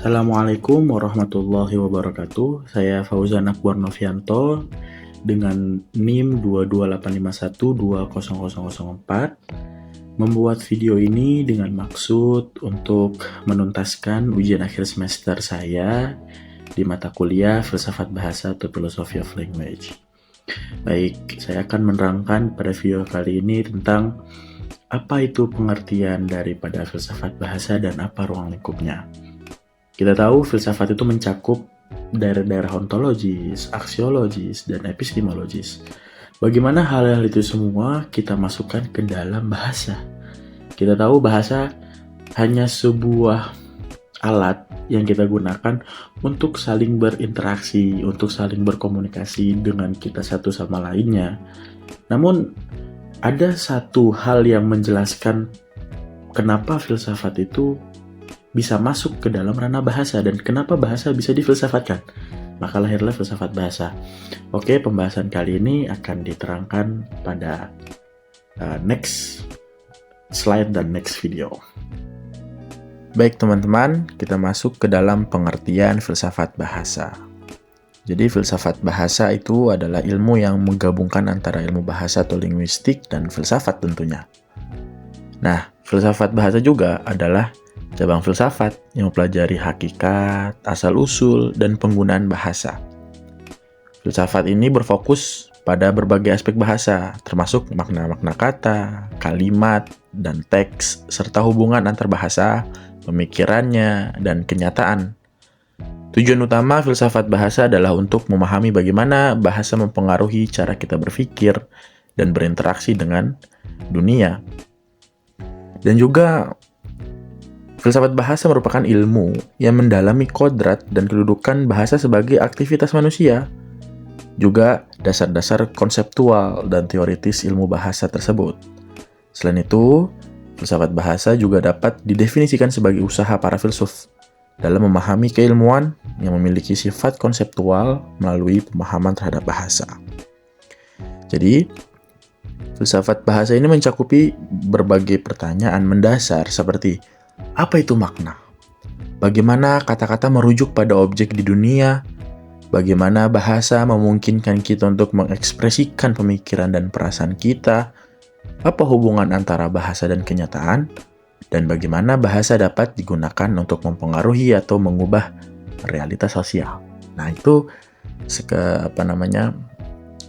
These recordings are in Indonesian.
Assalamualaikum warahmatullahi wabarakatuh. Saya Fauzan Akbar Novianto dengan NIM 22851200004 membuat video ini dengan maksud untuk menuntaskan ujian akhir semester saya di mata kuliah Filsafat Bahasa atau Philosophy of Language. Baik, saya akan menerangkan pada video kali ini tentang apa itu pengertian daripada filsafat bahasa dan apa ruang lingkupnya. Kita tahu filsafat itu mencakup daerah-daerah ontologis, aksiologis, dan epistemologis. Bagaimana hal-hal itu semua kita masukkan ke dalam bahasa? Kita tahu bahasa hanya sebuah alat yang kita gunakan untuk saling berinteraksi, untuk saling berkomunikasi dengan kita satu sama lainnya. Namun, ada satu hal yang menjelaskan kenapa filsafat itu bisa masuk ke dalam ranah bahasa dan kenapa bahasa bisa difilsafatkan. Maka lahirlah filsafat bahasa. Oke, pembahasan kali ini akan diterangkan pada next slide dan next video. Baik teman-teman, kita masuk ke dalam pengertian filsafat bahasa. Jadi filsafat bahasa itu adalah ilmu yang menggabungkan antara ilmu bahasa atau linguistik dan filsafat tentunya. Nah, filsafat bahasa juga adalah cabang filsafat yang mempelajari hakikat, asal-usul, dan penggunaan bahasa. Filsafat ini berfokus pada berbagai aspek bahasa, termasuk makna-makna kata, kalimat, dan teks, serta hubungan antar bahasa, pemikirannya, dan kenyataan. Tujuan utama filsafat bahasa adalah untuk memahami bagaimana bahasa mempengaruhi cara kita berpikir dan berinteraksi dengan dunia. Dan juga filsafat bahasa merupakan ilmu yang mendalami kodrat dan kedudukan bahasa sebagai aktivitas manusia, juga dasar-dasar konseptual dan teoritis ilmu bahasa tersebut. Selain itu, filsafat bahasa juga dapat didefinisikan sebagai usaha para filsuf dalam memahami keilmuan yang memiliki sifat konseptual melalui pemahaman terhadap bahasa. Jadi, filsafat bahasa ini mencakupi berbagai pertanyaan mendasar seperti apa itu makna? Bagaimana kata-kata merujuk pada objek di dunia? Bagaimana bahasa memungkinkan kita untuk mengekspresikan pemikiran dan perasaan kita? Apa hubungan antara bahasa dan kenyataan? Dan bagaimana bahasa dapat digunakan untuk mempengaruhi atau mengubah realitas sosial? Nah, itu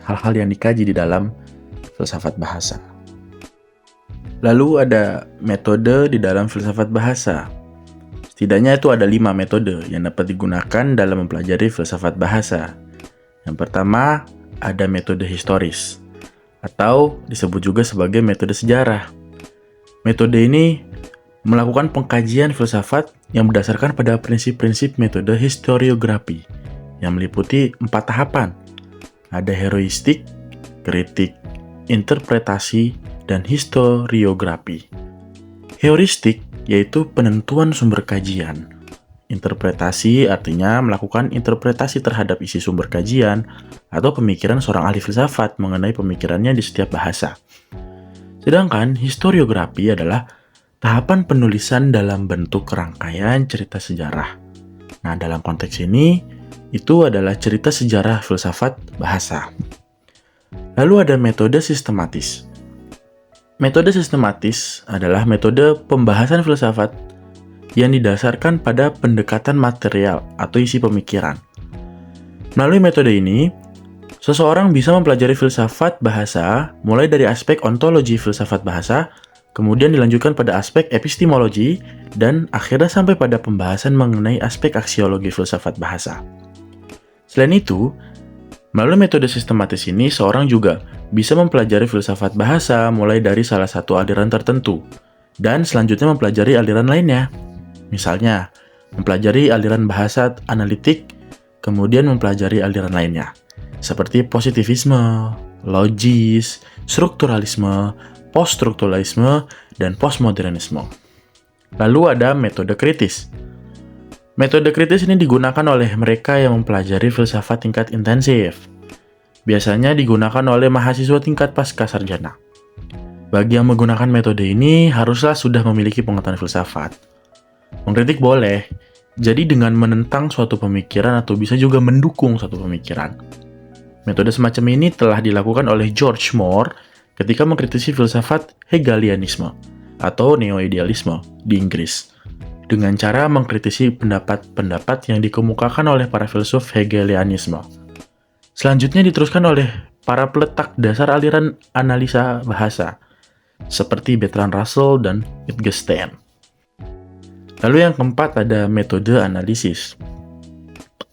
hal-hal yang dikaji di dalam filsafat bahasa. Lalu ada metode di dalam filsafat bahasa. Setidaknya itu ada 5 metode yang dapat digunakan dalam mempelajari filsafat bahasa. Yang pertama, ada metode historis, atau disebut juga sebagai metode sejarah. Metode ini melakukan pengkajian filsafat yang berdasarkan pada prinsip-prinsip metode historiografi, yang meliputi 4 tahapan. Ada heroistik, kritik, interpretasi, dan historiografi. Heuristik yaitu penentuan sumber kajian. Interpretasi artinya melakukan interpretasi terhadap isi sumber kajian atau pemikiran seorang ahli filsafat mengenai pemikirannya di setiap bahasa. Sedangkan historiografi adalah tahapan penulisan dalam bentuk rangkaian cerita sejarah. Nah, dalam konteks ini, itu adalah cerita sejarah filsafat bahasa. Lalu ada metode sistematis. Metode sistematis adalah metode pembahasan filsafat yang didasarkan pada pendekatan material atau isi pemikiran. Melalui metode ini, seseorang bisa mempelajari filsafat bahasa mulai dari aspek ontologi filsafat bahasa, kemudian dilanjutkan pada aspek epistemologi, dan akhirnya sampai pada pembahasan mengenai aspek aksiologi filsafat bahasa. Selain itu, melalui metode sistematis ini, seorang juga bisa mempelajari filsafat bahasa mulai dari salah satu aliran tertentu, dan selanjutnya mempelajari aliran lainnya. Misalnya, mempelajari aliran bahasa analitik, kemudian mempelajari aliran lainnya, seperti positivisme, logis, strukturalisme, poststrukturalisme, dan postmodernisme. Lalu ada metode kritis. Metode kritis ini digunakan oleh mereka yang mempelajari filsafat tingkat intensif. Biasanya digunakan oleh mahasiswa tingkat pasca sarjana. Bagi yang menggunakan metode ini, haruslah sudah memiliki pengetahuan filsafat. Mengkritik boleh, Jadi dengan menentang suatu pemikiran atau bisa juga mendukung suatu pemikiran. Metode semacam ini telah dilakukan oleh George Moore ketika mengkritisi filsafat Hegelianisme atau neo-idealisme di Inggris dengan cara mengkritisi pendapat-pendapat yang dikemukakan oleh para filsuf Hegelianisme. Selanjutnya diteruskan oleh para peletak dasar aliran analisa bahasa seperti Bertrand Russell dan Wittgenstein. Lalu yang keempat ada metode analisis.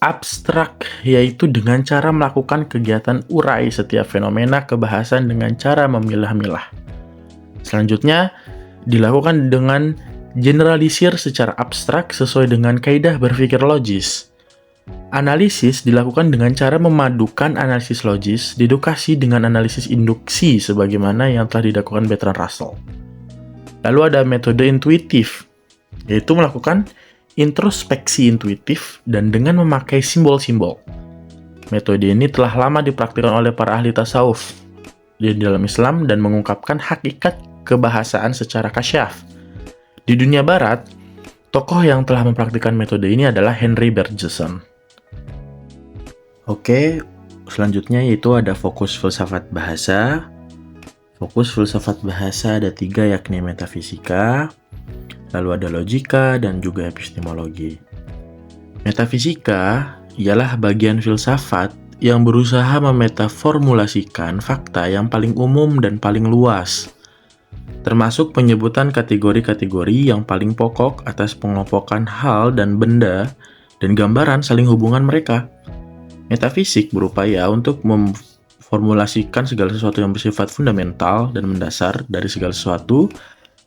Abstrak, yaitu dengan cara melakukan kegiatan urai setiap fenomena kebahasan dengan cara memilah-milah. Selanjutnya, dilakukan dengan generalisir secara abstrak sesuai dengan kaidah berpikir logis. Analisis dilakukan dengan cara memadukan analisis logis dedukasi dengan analisis induksi sebagaimana yang telah dilakukan Bertrand Russell. Lalu ada metode intuitif, yaitu melakukan introspeksi intuitif dan dengan memakai simbol-simbol. Metode ini telah lama dipraktikkan oleh para ahli tasawuf di dalam Islam dan mengungkapkan hakikat kebahasaan secara kasyaf. Di dunia barat, tokoh yang telah mempraktikkan metode ini adalah Henry Bergson. Oke, selanjutnya yaitu ada fokus filsafat bahasa. Fokus filsafat bahasa ada 3, yakni metafisika, lalu ada logika, dan juga epistemologi. Metafisika ialah bagian filsafat yang berusaha memetaformulasikan fakta yang paling umum dan paling luas, termasuk penyebutan kategori-kategori yang paling pokok atas pengelompokan hal dan benda dan gambaran saling hubungan mereka. Metafisik berupaya untuk memformulasikan segala sesuatu yang bersifat fundamental dan mendasar dari segala sesuatu,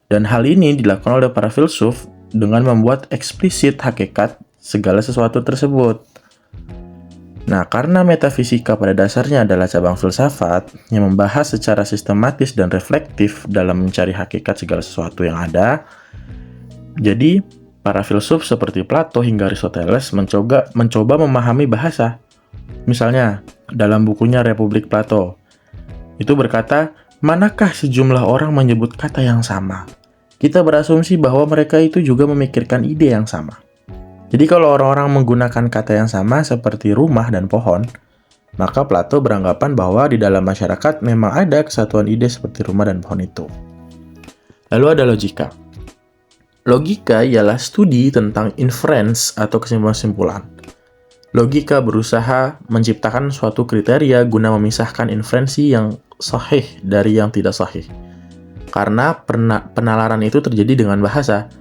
dan hal ini dilakukan oleh para filsuf dengan membuat eksplisit hakikat segala sesuatu tersebut. Nah, karena metafisika pada dasarnya adalah cabang filsafat yang membahas secara sistematis dan reflektif dalam mencari hakikat segala sesuatu yang ada, jadi para filsuf seperti Plato hingga Aristoteles mencoba memahami bahasa. Misalnya, dalam bukunya Republik Plato, itu berkata, manakah sejumlah orang menyebut kata yang sama? Kita berasumsi bahwa mereka itu juga memikirkan ide yang sama. Jadi kalau orang-orang menggunakan kata yang sama seperti rumah dan pohon, maka Plato beranggapan bahwa di dalam masyarakat memang ada kesatuan ide seperti rumah dan pohon itu. Lalu ada logika. Logika ialah studi tentang inference atau kesimpulan-kesimpulan. Logika berusaha menciptakan suatu kriteria guna memisahkan inferensi yang sahih dari yang tidak sahih. Karena penalaran itu terjadi dengan bahasa,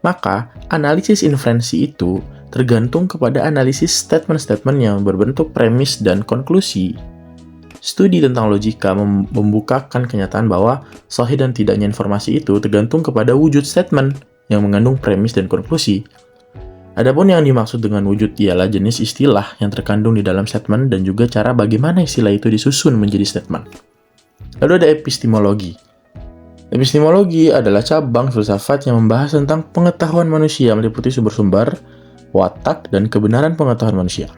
maka analisis inferensi itu tergantung kepada analisis statement-statement yang berbentuk premis dan konklusi. Studi tentang logika membukakan kenyataan bahwa sahih dan tidaknya informasi itu tergantung kepada wujud statement yang mengandung premis dan konklusi. Adapun yang dimaksud dengan wujud ialah jenis istilah yang terkandung di dalam statement dan juga cara bagaimana istilah itu disusun menjadi statement. Lalu ada epistemologi. Epistemologi adalah cabang filsafat yang membahas tentang pengetahuan manusia meliputi sumber-sumber, watak, dan kebenaran pengetahuan manusia.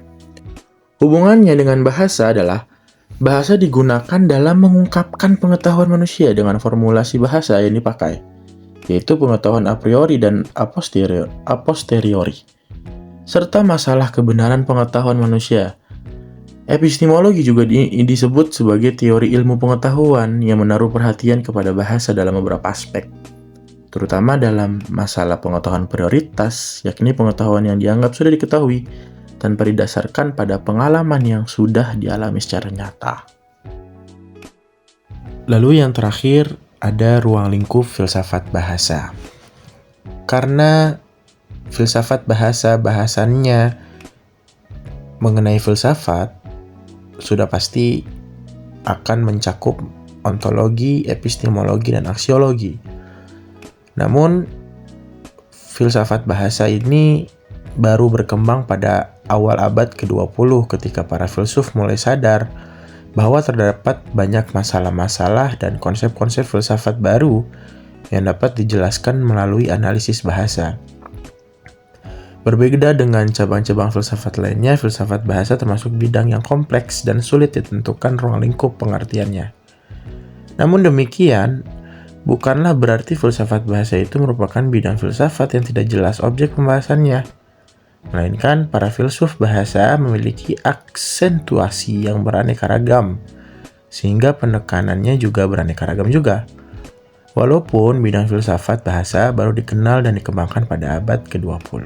Hubungannya dengan bahasa adalah bahasa digunakan dalam mengungkapkan pengetahuan manusia dengan formulasi bahasa yang dipakai, yaitu pengetahuan a priori dan a posteriori, serta masalah kebenaran pengetahuan manusia. Epistemologi juga disebut sebagai teori ilmu pengetahuan yang menaruh perhatian kepada bahasa dalam beberapa aspek, terutama dalam masalah pengetahuan prioritas, yakni pengetahuan yang dianggap sudah diketahui tanpa didasarkan pada pengalaman yang sudah dialami secara nyata. Lalu yang terakhir, ada ruang lingkup filsafat bahasa. Karena filsafat bahasa bahasannya mengenai filsafat, sudah pasti akan mencakup ontologi, epistemologi, dan aksiologi. Namun, filsafat bahasa ini baru berkembang pada awal abad ke-20 ketika para filsuf mulai sadar bahwa terdapat banyak masalah-masalah dan konsep-konsep filsafat baru yang dapat dijelaskan melalui analisis bahasa. Berbeda dengan cabang-cabang filsafat lainnya, filsafat bahasa termasuk bidang yang kompleks dan sulit ditentukan ruang lingkup pengertiannya. Namun demikian, bukanlah berarti filsafat bahasa itu merupakan bidang filsafat yang tidak jelas objek pembahasannya. melainkan para filsuf bahasa memiliki aksentuasi yang beraneka ragam, sehingga penekanannya juga beraneka ragam juga. Walaupun bidang filsafat bahasa baru dikenal dan dikembangkan pada abad ke-20.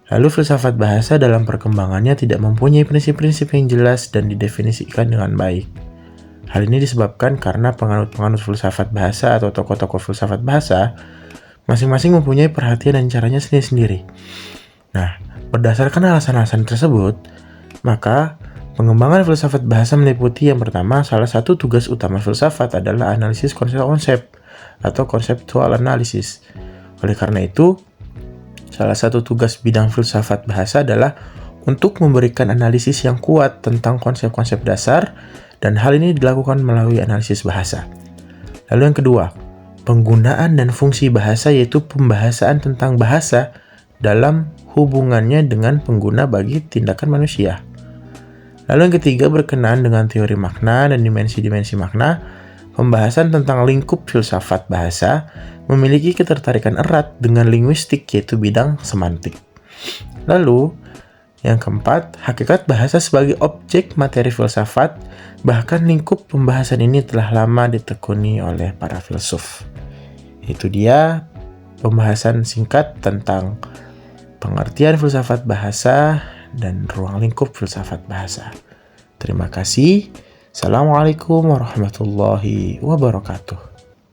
Lalu filsafat bahasa dalam perkembangannya tidak mempunyai prinsip-prinsip yang jelas dan didefinisikan dengan baik. Hal ini disebabkan karena penganut-penganut filsafat bahasa atau tokoh-tokoh filsafat bahasa masing-masing mempunyai perhatian dan caranya sendiri-sendiri. Nah, berdasarkan alasan-alasan tersebut, maka pengembangan filsafat bahasa meliputi yang pertama, salah satu tugas utama filsafat adalah analisis konsep-konsep atau conceptual analysis. Oleh karena itu, salah satu tugas bidang filsafat bahasa adalah untuk memberikan analisis yang kuat tentang konsep-konsep dasar, dan hal ini dilakukan melalui analisis bahasa. Lalu yang kedua, penggunaan dan fungsi bahasa, yaitu pembahasan tentang bahasa dalam hubungannya dengan pengguna bagi tindakan manusia. Lalu yang ketiga, berkenaan dengan teori makna dan dimensi-dimensi makna, pembahasan tentang lingkup filsafat bahasa memiliki ketertarikan erat dengan linguistik, yaitu bidang semantik. Lalu, yang keempat, hakikat bahasa sebagai objek materi filsafat, bahkan lingkup pembahasan ini telah lama ditekuni oleh para filsuf. Itu dia pembahasan singkat tentang pengertian filsafat bahasa dan ruang lingkup filsafat bahasa. Terima kasih. Assalamualaikum warahmatullahi wabarakatuh.